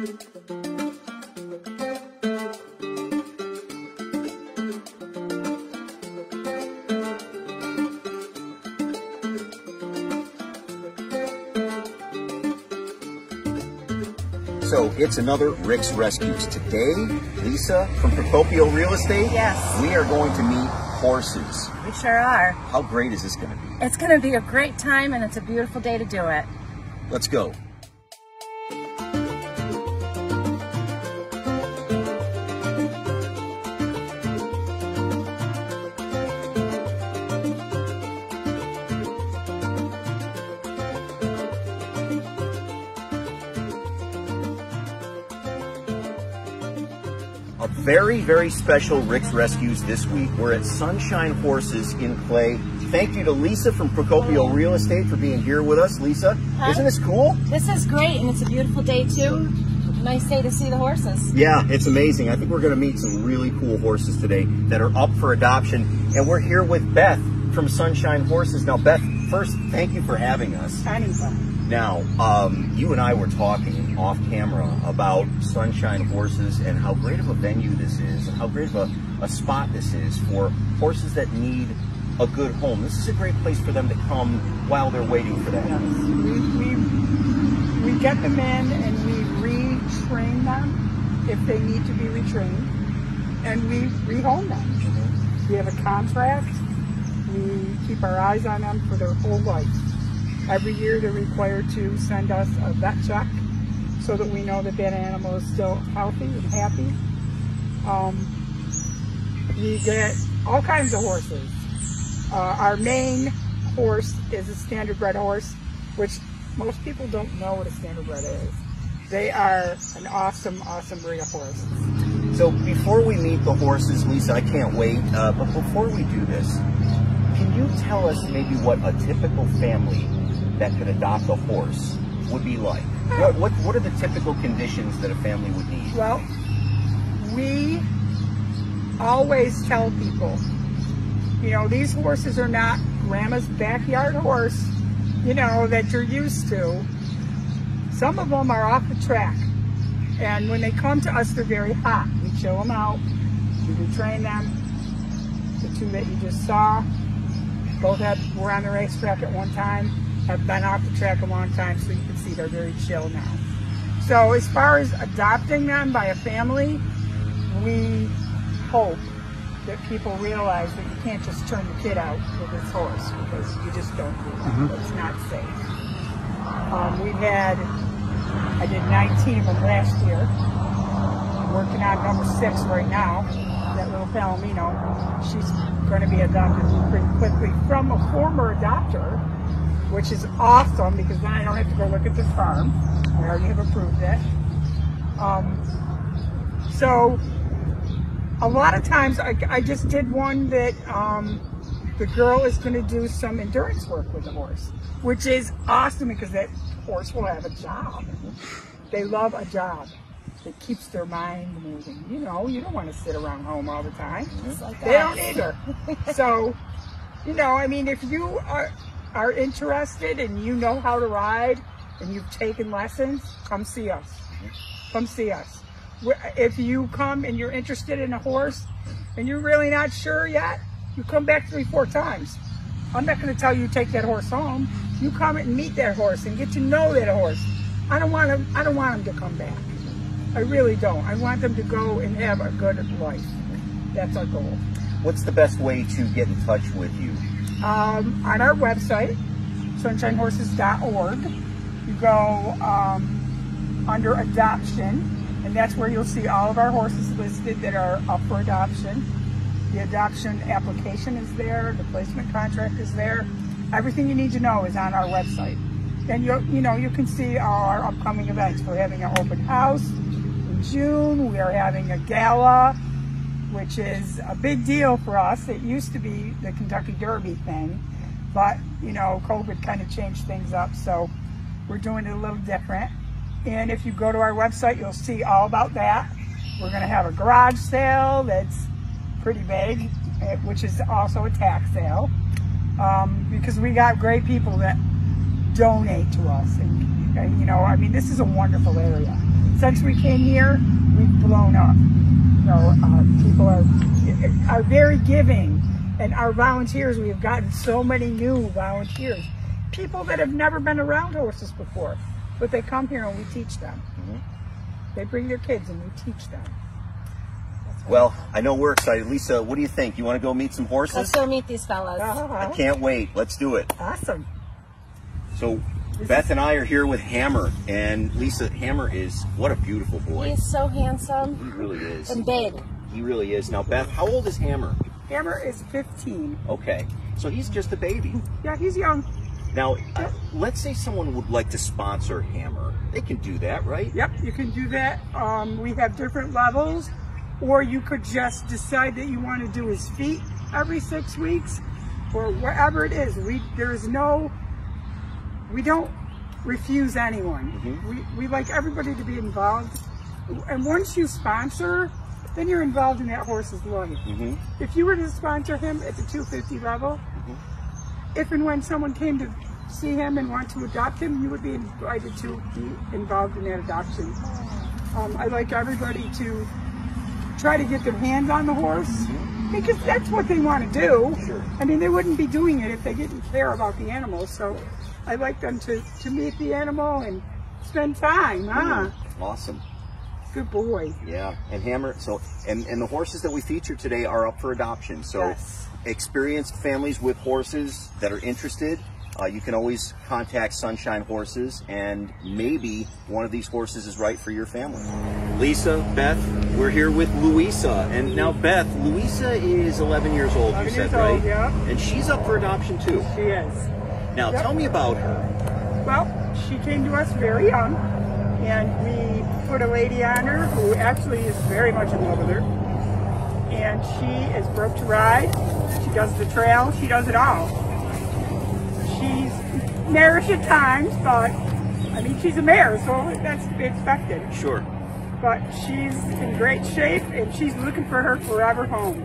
So it's another Rick's Rescues. Today, Lisa from Procopio Real Estate. Yes. We are going to meet horses. We sure are. How great is this going to be? It's going to be a great time, and it's a beautiful day to do it. Let's go. A very, very special Rick's Rescues this week. We're at Sunshine Horses in Clay. Thank you to Lisa from Procopio Real Estate for being here with us. Lisa, isn't this cool? This is great, and it's a beautiful day too. Nice day to see the horses. Yeah, it's amazing. I think we're going to meet some really cool horses today that are up for adoption. And we're here with Beth from Sunshine Horses. Now, Beth, first, thank you for having us. Anytime. Now, you and I were talking off camera about Sunshine Horses and how great of a venue this is and how great of a spot this is for horses that need a good home. This is a great place for them to come while they're waiting for that. Yes. We get them in and we retrain them if they need to be retrained, and we rehome them. Mm-hmm. We have a contract. We keep our eyes on them for their whole life. Every year they're required to send us a vet check so that we know that that animal is still healthy and happy. We get all kinds of horses. Our main horse is a standardbred horse, which most people don't know what a standardbred is. They are an awesome, awesome breed of horses. So before we meet the horses, Lisa, I can't wait, but before we do this, can you tell us maybe what a typical family that could adopt a horse would be like? What are the typical conditions that a family would need? Well, we always tell people, you know, these horses are not grandma's backyard horse, you know, that you're used to. Some of them are off the track, and when they come to us, they're very hot. We chill them out, we retrain them. The two that you just saw, both were on the racetrack at one time, have been off the track a long time, so you can see they're very chill now. So as far as adopting them by a family, we hope that people realize that you can't just turn the kid out with this horse, because you just don't do that. Mm-hmm. It's not safe. I did 19 of them last year. I'm working on number 6 right now. That little Palomino, she's going to be adopted pretty quickly from a former adopter, which is awesome, because then I don't have to go look at the farm. I already have approved it. So a lot of times, I just did one that the girl is going to do some endurance work with the horse, which is awesome, because that horse will have a job. They love a job. It keeps their mind moving. You know, you don't want to sit around home all the time. Like they don't either. So, you know, I mean, if you are interested and you know how to ride and you've taken lessons, come see us. Come see us. If you come and you're interested in a horse and you're really not sure yet, you come back 3-4 times. I'm not going to tell you to take that horse home. You come and meet that horse and get to know that horse. I don't want them to come back. I really don't. I want them to go and have a good life. That's our goal. What's the best way to get in touch with you? On our website, sunshinehorses.org, you go under adoption, and that's where you'll see all of our horses listed that are up for adoption. The adoption application is there, the placement contract is there. Everything you need to know is on our website. Then you can see all our upcoming events. We're having an open house in June. We are having a gala, which is a big deal for us. It used to be the Kentucky Derby thing, but you know, COVID kind of changed things up, so we're doing it a little different. And if you go to our website, you'll see all about that. We're going to have a garage sale that's pretty big, which is also a tax sale, because we got great people that donate to us. And you know, I mean, this is a wonderful area. since we came here, we've blown up. You know, people are very giving, and our volunteers, we have gotten so many new volunteers. People that have never been around horses before, but they come here and we teach them. They bring their kids and we teach them. Well, I know we're excited. Lisa, what do you think? You want to go meet some horses? Let's go meet these fellas. I can't wait. Let's do it. Awesome. So Beth and I are here with Hammer, and Lisa, Hammer is, what a beautiful boy. He's so handsome. He really is. And big. He really is. Now, Beth, how old is Hammer? Hammer is 15. Okay, so he's just a baby. Yeah, he's young. Now, let's say someone would like to sponsor Hammer. They can do that, right? Yep, you can do that. We have different levels, or you could just decide that you want to do his feet every 6 weeks, or whatever it is. We don't refuse anyone. We like everybody to be involved. And once you sponsor, then you're involved in that horse's life. If you were to sponsor him at the 250 level, if and when someone came to see him and want to adopt him, you would be invited to be involved in that adoption. I like everybody to try to get their hands on the horse, because that's what they want to do. I mean, they wouldn't be doing it if they didn't care about the animal. So I like them to meet the animal and spend time. Awesome. Good boy. Yeah, and Hammer, so, and the horses that we featured today are up for adoption. So experienced families with horses that are interested, you can always contact Sunshine Horses, and maybe one of these horses is right for your family. Lisa, Beth, we're here with Louisa. And now, Beth, Louisa is 11 years old, you said, right? Yeah. And she's up for adoption, too. She is. Now, tell me about her. Well, she came to us very young, and we put a lady on her who actually is very much in love with her. And she is broke to ride. She does the trail. She does it all. She's marish at times, but I mean, she's a mare, so that's to be expected. Sure. But she's in great shape, and she's looking for her forever home.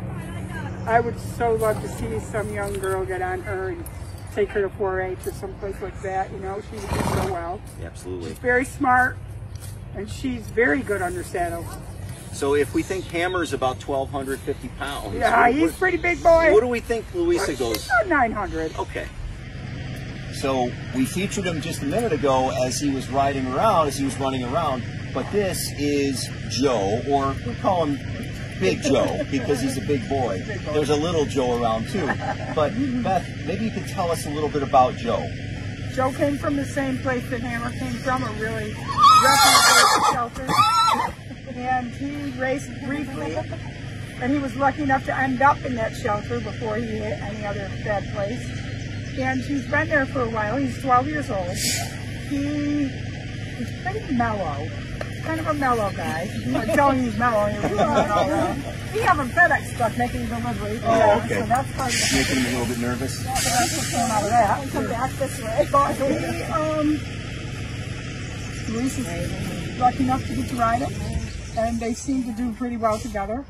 I would so love to see some young girl get on her and take her to 4-H or someplace like that. You know, she would do so well. Absolutely. She's very smart, and she's very good under saddle. So if we think Hammer's about 1,250 pounds. Yeah, he's a pretty big boy. What do we think Louisa goes? She's about 900. Okay. So we featured him just a minute ago as he was riding around, as he was running around. But this is Joe, or we call him Big Joe because he's a big boy. There's a little Joe around too. But Beth, maybe you could tell us a little bit about Joe. Joe came from the same place that Hammer came from, a really reputable shelter. And he raced briefly, and he was lucky enough to end up in that shelter before he hit any other bad place. And he's been there for a while. He's 12 years old. He's pretty mellow. Kind of a mellow guy. I'm telling you he's mellow. He's running all around. We have a FedEx truck making deliveries. Oh, okay. So that's part of the Making him a little bit nervous. that's what came out of that. Come back this way. But he, Luis is lucky enough to get to ride him, and they seem to do pretty well together.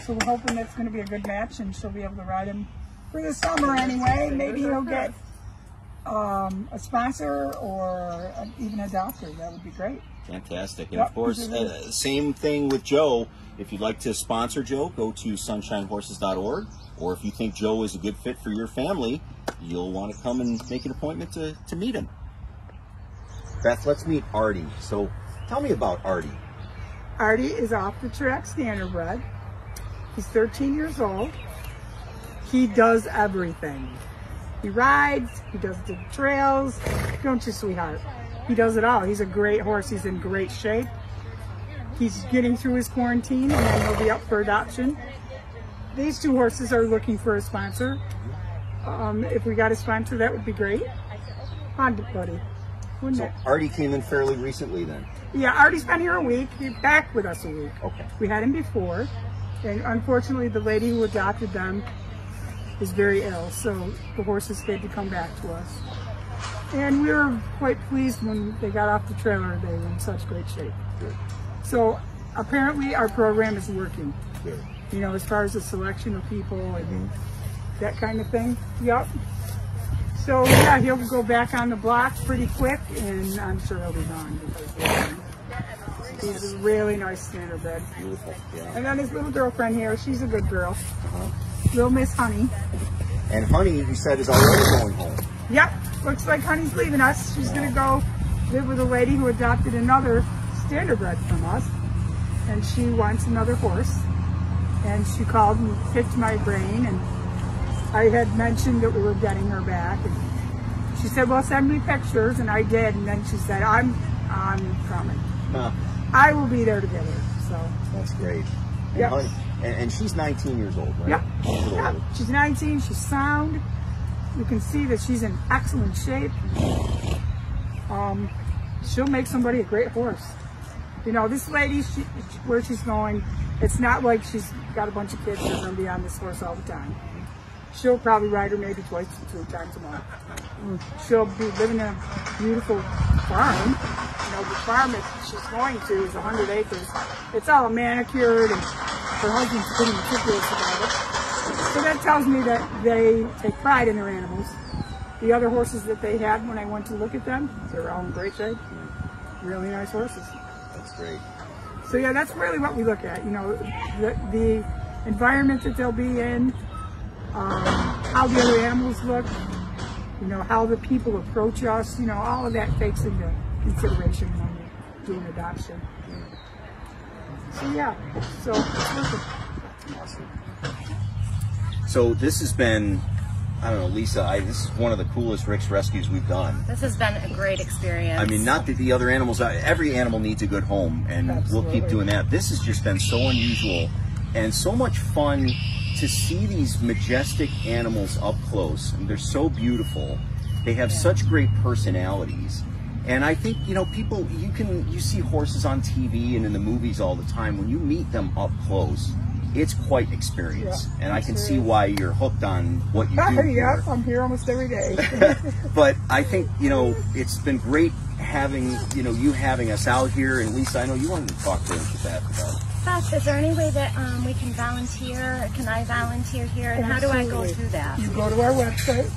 So we're hoping that's going to be a good match, and she'll be able to ride him for the summer anyway. Maybe he'll get a sponsor or even a doctor. That would be great. Fantastic. And of course, same thing with Joe. If you'd like to sponsor Joe, go to sunshinehorses.org. Or if you think Joe is a good fit for your family, you'll want to come and make an appointment to meet him. Beth, let's meet Artie. So tell me about Artie. Artie is off the track standardbred. He's 13 years old. He does everything. He rides, he does the trails. Don't you, sweetheart? He does it all. He's a great horse. He's in great shape. He's getting through his quarantine, and then he'll be up for adoption. These two horses are looking for a sponsor. If we got a sponsor, that would be great. Honda buddy. Wouldn't it? Artie came in fairly recently then? Yeah, Artie's been here a week. He's back with us a week. Okay. We had him before, and unfortunately the lady who adopted them is very ill, so the horses had to come back to us. And we were quite pleased when they got off the trailer. They were in such great shape. Good. So apparently our program is working. Good. You know, as far as the selection of people and that kind of thing. Yep. So yeah, he'll go back on the block pretty quick, and I'm sure he'll be gone. He's a really nice standardbred. Beautiful. Yeah. And then his little girlfriend here, she's a good girl. Little Miss Honey. And Honey, you said, is already going home. Yep, looks like Honey's leaving us. She's gonna go live with a lady who adopted another standardbred from us. And she wants another horse. And she called and picked my brain, and I had mentioned that we were getting her back. And she said, well, send me pictures, and I did. And then she said, I'm coming. Huh. I will be there to get her. So that's great. And, yep. Honey, and she's 19 years old, right? Yep. She's 19. She's sound. You can see that she's in excellent shape. She'll make somebody a great horse. You know, this lady, where she's going, it's not like she's got a bunch of kids that are going to be on this horse all the time. She'll probably ride her maybe twice to 2 times a month. She'll be living in a beautiful farm. You know, the farm that she's going to is 100 acres. It's all manicured, and her husband's pretty meticulous about it. So that tells me that they take pride in their animals. The other horses that they had when I went to look at them, they're all in great shape. Really nice horses. That's great. So yeah, that's really what we look at. You know, the environment that they'll be in, how the other animals look, you know, how the people approach us, you know, all of that takes into consideration when you're doing adoption. So yeah, so it's worth it. Awesome. So this has been, I don't know, Lisa, this is one of the coolest Rick's Rescues we've done. This has been a great experience. I mean, not that the other animals, every animal needs a good home, and Absolutely. we'll keep doing that. This has just been so unusual and so much fun to see these majestic animals up close. And they're so beautiful. They have such great personalities. And I think, you know, people, you see horses on TV and in the movies all the time. When you meet them up close, it's quite experience. Yeah, and I can see why you're hooked on what you do Yeah, here. I'm here almost every day. But I think, you know, it's been great having, you know, you having us out here. And Lisa, I know you wanted to talk to Beth about. Beth, is there any way that we can volunteer? Can I volunteer here? And how do I go through that? You go to our website,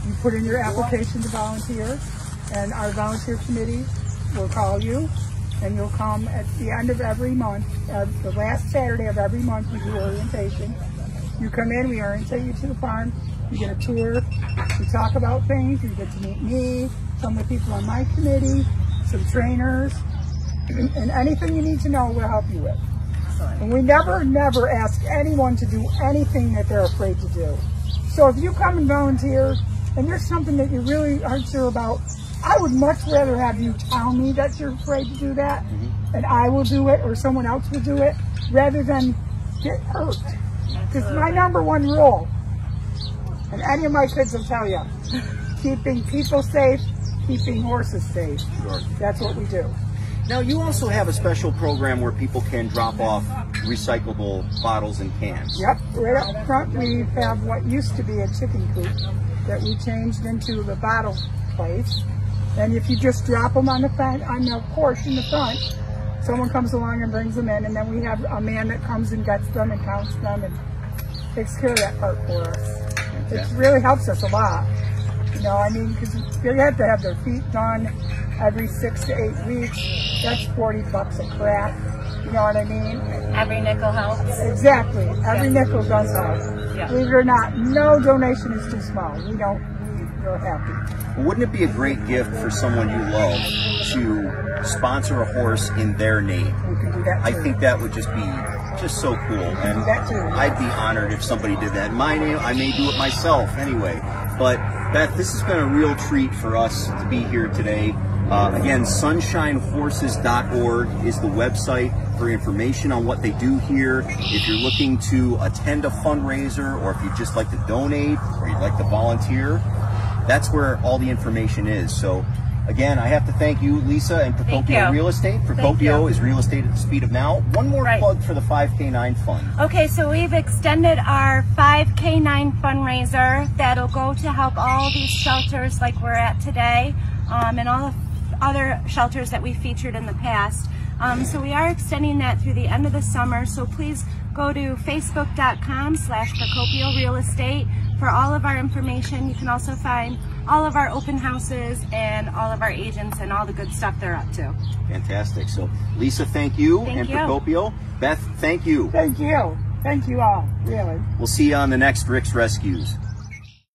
you put in your application to volunteer, and our volunteer committee will call you, and you'll come at the end of every month, the last Saturday of every month. We do orientation. You come in, we orientate you to the farm, you get a tour, we talk about things, you get to meet me, some of the people on my committee, some trainers, and anything you need to know we'll help you with. And we never ask anyone to do anything that they're afraid to do. So if you come and volunteer and there's something that you really aren't sure about, I would much rather have you tell me that you're afraid to do that, and I will do it, or someone else will do it, rather than get hurt. Because my number one rule, and any of my kids will tell you, keeping people safe, keeping horses safe. Sure. That's what we do. Now, you also have a special program where people can drop off recyclable bottles and cans. Yep, right up front we have what used to be a chicken coop that we changed into the bottle place. And if you just drop them on the porch in the front, someone comes along and brings them in, and then we have a man that comes and gets them and counts them and takes care of that part for us. It really helps us a lot. You know, I mean, because they have to have their feet done every 6 to 8 weeks. That's $40 a crack. You know what I mean? Every nickel helps. Exactly. Every nickel does help. Yeah. Believe it or not, no donation is too small. We're happy. Well, wouldn't it be a great gift for someone you love to sponsor a horse in their name? We can do that too. I think that would just be so cool. And that too. I'd be honored if somebody did that. In my name, I may do it myself anyway. But Beth, this has been a real treat for us to be here today. Again, sunshinehorses.org is the website for information on what they do here. If you're looking to attend a fundraiser, or if you'd just like to donate, or you'd like to volunteer, that's where all the information is. So again, I have to thank you, Lisa, and Procopio Real Estate. Procopio is real estate at the speed of now. One more plug for the 5K9 Fund. Okay, so we've extended our 5K9 fundraiser that'll go to help all these shelters like we're at today, and all the other shelters that we featured in the past. So we are extending that through the end of the summer, so please go to facebook.com/Procopio Real Estate for all of our information. You can also find all of our open houses and all of our agents and all the good stuff they're up to. Fantastic. So Lisa, thank you. Thank and you. Procopio, Beth, thank you. Thank you. Thank you all, really. We'll see you on the next Rick's Rescues.